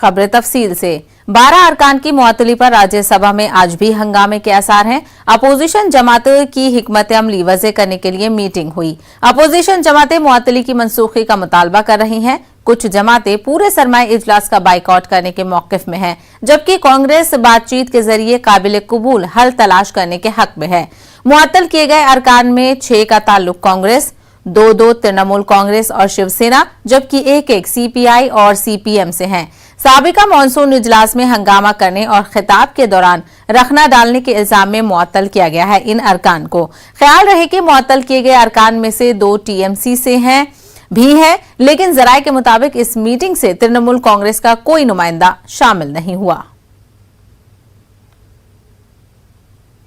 खबरें तफसील से। 12 अरकान की मुअत्तली पर राज्यसभा में आज भी हंगामे के आसार हैं। अपोजिशन जमातों की हिकमत अमली वज़े करने के लिए मीटिंग हुई। अपोजिशन जमातें मुअत्तली की मनसूखी का मुतालबा कर रही हैं। कुछ जमातें पूरे सरमाए इजलास का बाइकआउट करने के मौकिफ में है, जबकि कांग्रेस बातचीत के जरिए काबिल कबूल हल तलाश करने के हक में है। मुअत्तल किए गए अरकान में 6 का ताल्लुक कांग्रेस, 2 तृणमूल कांग्रेस और शिवसेना, जबकि 1 सीपीआई और सीपीएम से हैं। साबिका मानसून इजलास में हंगामा करने और खिताब के दौरान रखना डालने के इल्जाम में मुअत्तल किया गया है इन अरकान को। ख्याल रहे कि मुअत्तल किए गए अरकान में से 2 टीएमसी से हैं भी है, लेकिन जराये के मुताबिक इस मीटिंग से तृणमूल कांग्रेस का कोई नुमाइंदा शामिल नहीं हुआ।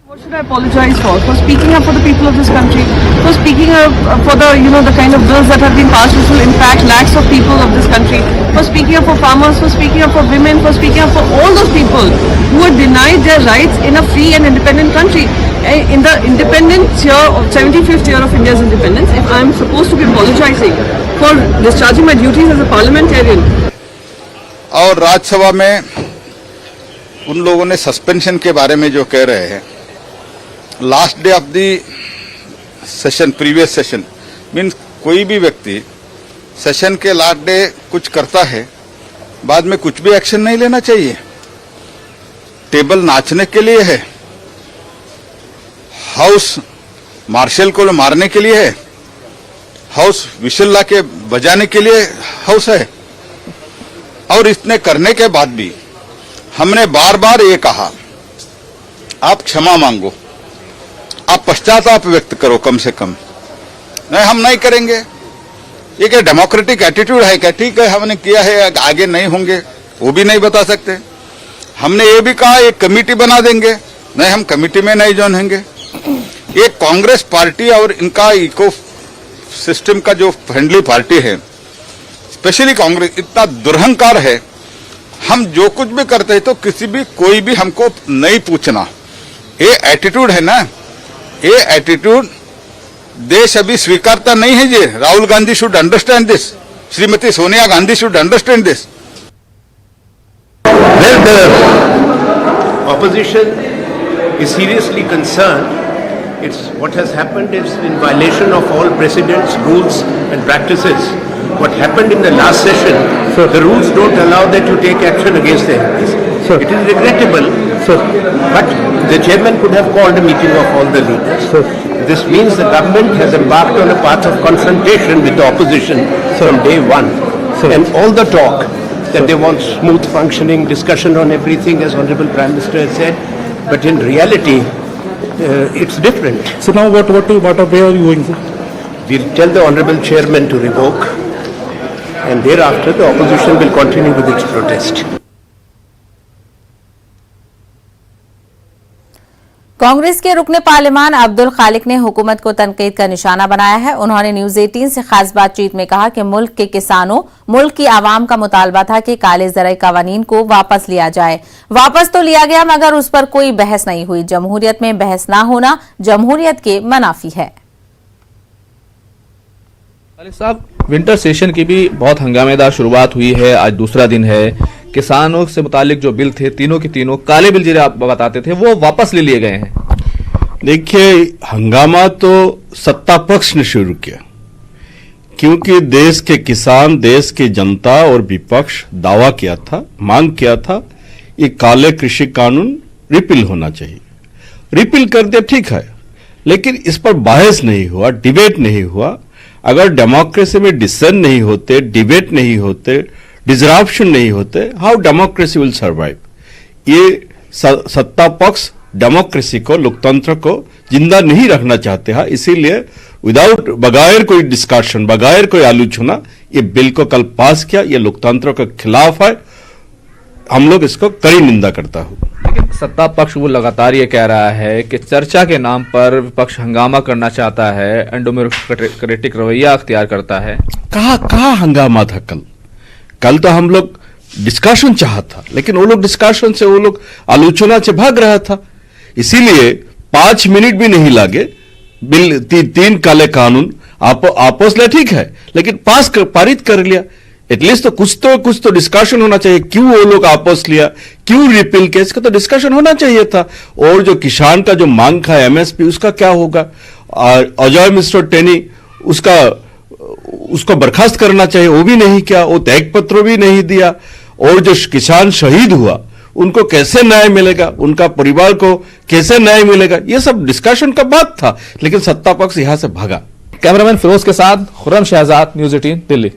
What should I apologize for? For speaking up for the people of this country, for speaking up for the kind of bills that have been passed which will impact lakhs of people of this country, for speaking up for farmers, for speaking up for women, for speaking up for all those people who are denied their rights in a free and independent country. In the independence year of 75th year of India's independence, if I am supposed to be apologizing for discharging my duties as a parliamentarian. और राज्यसभा में उन लोगों ने suspension के बारे में जो कह रहे हैं, last day of the session, previous session means कोई भी व्यक्ति सेशन के लास्ट डे कुछ करता है, बाद में कुछ भी एक्शन नहीं लेना चाहिए। टेबल नाचने के लिए है, हाउस मार्शल को मारने के लिए है, हाउस विशल ला के बजाने के लिए हाउस है। और इतने करने के बाद भी हमने बार बार ये कहा, आप क्षमा मांगो, आप पश्चाताप व्यक्त करो कम से कम। नहीं, हम नहीं करेंगे। ये क्या डेमोक्रेटिक एटीट्यूड है क्या? ठीक है, हमने किया है, आगे नहीं होंगे वो भी नहीं बता सकते। हमने ये भी कहा एक कमेटी बना देंगे, नहीं हम कमेटी में नहीं ज्वाइन होंगे। ये कांग्रेस पार्टी और इनका इको सिस्टम का जो फ्रेंडली पार्टी है, स्पेशली कांग्रेस, इतना दुरहंकार है। हम जो कुछ भी करते हैं तो किसी भी कोई भी हमको नहीं पूछना, ये एटीट्यूड है ना, ये एटीट्यूड देश अभी स्वीकारता नहीं है। Ji Rahul Gandhi should understand this, Shrimati Sonia Gandhi should understand this. Well, the opposition is seriously concerned. What has happened is in violation of all precedents, rules and practices. What happened in the last session, the rules don't allow that you take action against the MPs. It is regrettable, but the chairman could have called a meeting of all the leaders. This means the government has embarked on a path of confrontation with the opposition from day one. And all the talk that they want smooth functioning discussion on everything, as Honorable Prime Minister has said, but in reality, it's different. So now where are you going? We'll tell the Honorable Chairman to revoke, and thereafter the opposition will continue with its protest. Congress के रुकने parliament Abdul खालिक ने हुकूमत को तनकीद का निशाना बनाया है। उन्होंने न्यूज 18 से खास बातचीत में कहा कि मुल्क के किसानों, मुल्क की आवाम का मुतालबा था कि काले ज़राई कवानीन को वापस लिया जाए। वापस तो लिया गया, मगर उस पर कोई बहस नहीं हुई। जमहूरियत में बहस ना होना जमहूरियत के मनाफी है। साहब, विंटर सेशन की भी बहुत हंगामेदार शुरुआत हुई है, आज दूसरा दिन है। किसानों से मुतालिक जो बिल थे, तीनों के तीनों काले बिल जिन्हें आप बताते थे, वो वापस ले लिए गए हैं। देखिए, हंगामा तो सत्ता पक्ष ने शुरू किया, क्योंकि देश के किसान, देश की जनता और विपक्ष दावा किया था, मांग किया था, ये काले कृषि कानून रिपील होना चाहिए। रिपील कर दे, ठीक है, लेकिन इस पर बहस नहीं हुआ, डिबेट नहीं हुआ। अगर डेमोक्रेसी में डिसेंट नहीं होते, डिबेट नहीं होते, डिसरप्शन नहीं होते, हाउ डेमोक्रेसी विल सर्वाइव। ये सत्ता पक्ष डेमोक्रेसी को, लोकतंत्र को जिंदा नहीं रखना चाहते हैं, इसीलिए विदाउट, बगैर कोई डिस्कशन, बगैर कोई आलोचना ये बिल को कल पास किया। ये लोकतंत्र के खिलाफ है, हम लोग इसको कड़ी निंदा करता हूं। लेकिन सत्ता पक्ष वो लगातार ये कह रहा है कि चर्चा के नाम पर विपक्ष हंगामा करना चाहता है, एंडोमेक्रेटिक रवैया अख्तियार करता है। कहा हंगामा था कल तो हम लोग डिस्कशन चाहता, लेकिन वो लोग डिस्कशन से, वो लोग आलोचना से भाग रहा था। इसीलिए 5 मिनट भी नहीं लगे, बिल 3 काले कानून आपस ले, ठीक है, लेकिन पारित कर लिया। एटलीस्ट तो कुछ तो डिस्कशन होना चाहिए। क्यों वो लोग आपस लिया, क्यों रिपील किया, इसका तो डिस्कशन होना चाहिए था। और जो किसान का जो मांग था एमएसपी, उसका क्या होगा? अजय मिस्टर टेनी, उसको बर्खास्त करना चाहिए, वो भी नहीं किया, वो त्याग पत्र भी नहीं दिया। और जो किसान शहीद हुआ उनको कैसे न्याय मिलेगा, उनका परिवार को कैसे न्याय मिलेगा, ये सब डिस्कशन का बात था। लेकिन सत्ता पक्ष यहां से भागा। कैमरामैन फिरोज के साथ खुर्रम शहजाद, न्यूज 18 दिल्ली।